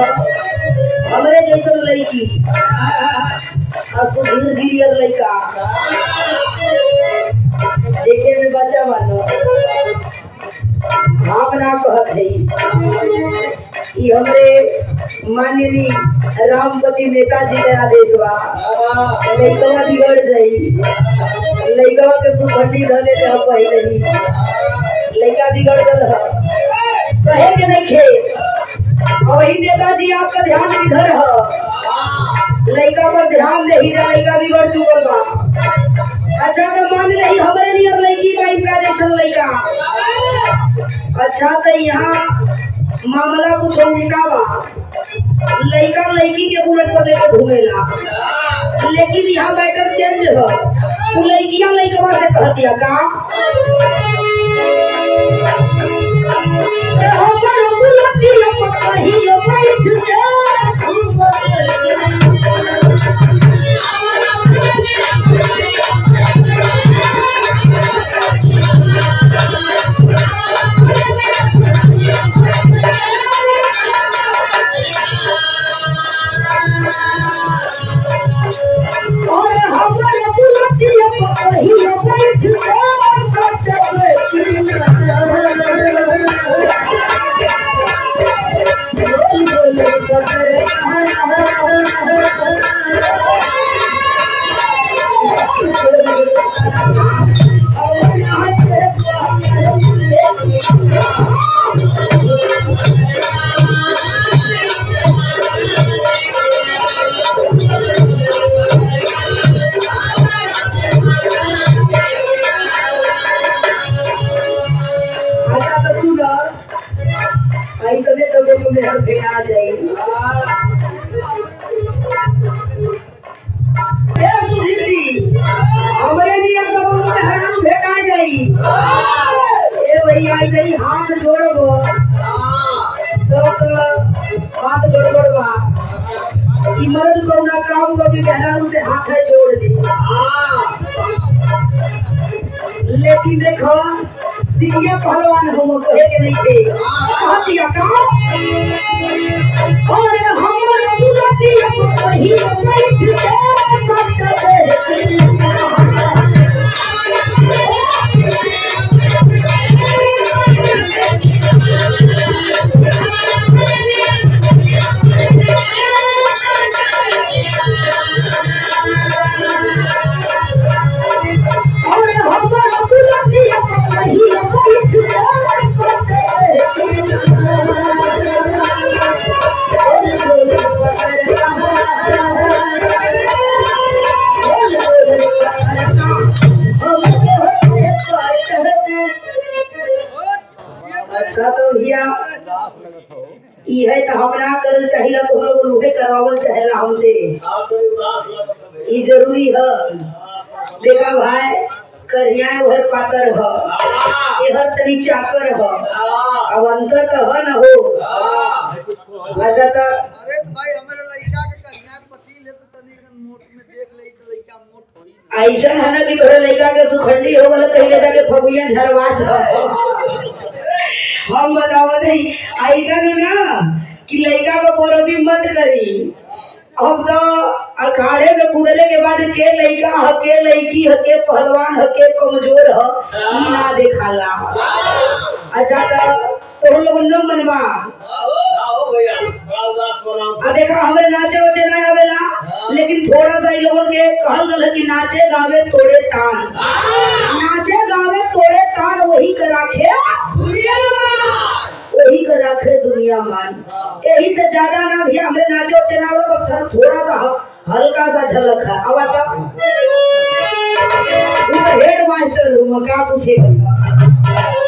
हमरे जैसन लड़की सुधीर जी लड़का देखे में बच्चा मानो हम ना कहत है कि हमरे माननीय रामपति नेताजी के आदेश बा लड़का बिगड़ जाई लड़का के सुखंडी धले के पहले ही लड़का बिगड़ गल है कहे के नहीं खे वही नेताजी आपका ध्यान किधर है लड़का पर ध्यान दे ही लड़का बिगड़ चुकल बा अच्छा तो मान ले हमारे लिए लड़की बा इनका जैसन लड़का अच्छा तो यहाँ मामला कुछ उल्टा बा लड़का लड़की के बुलेट पर लेकर घूमेला लेकिन यहाँ मैटर चेंज है तू लड़कियां लड़कवा से कहतिया का हाथ जोड़ो हाथ गड़बड़वा मर्द को ना काम को भी बहरान से हाथ है जोड़ दी लेकिन देखो सिंह पहलवान हम कहे के नहीं थे दिया काम और हमारे है तो हमरा करल चाहिए तो हम लोग रूहे करवावल चाहिए हमसे ये जरूरी है देखा भाई करिया हर पातर है ये हर तनी चाकर है अब अंतर तो है ना हो ऐसा तो अरे भाई हमारे लड़का के कन्या पति ले तो तनी मोट में देख ले तो लड़का मोट होई ऐसा है ना कि तोरे लड़का के सुखंडी हो गल कहिले जाके फगुया झरवात हम बतावत है ऐसा ना कि लड़का को बोरोबी मत करी अब तो अखाड़े में कूदले के बाद के लड़का ह के लड़की ह के पहलवान ह के कमजोर ह ई ना देखाला अच्छा तो हम लोग न मनवा देखा हमें नाचे वचे ना आवेला लेकिन थोड़ा सा इन लोगों के कहल गल कि नाचे गावे तोड़े तान नाचे गावे तोड़े तान वही दुनिया मान यही से ज्यादा ना भी हमरे नाचो चलाओ बस थोड़ा सा हल्का सा झलक है अब आता हेड मास्टर हूँ का पूछे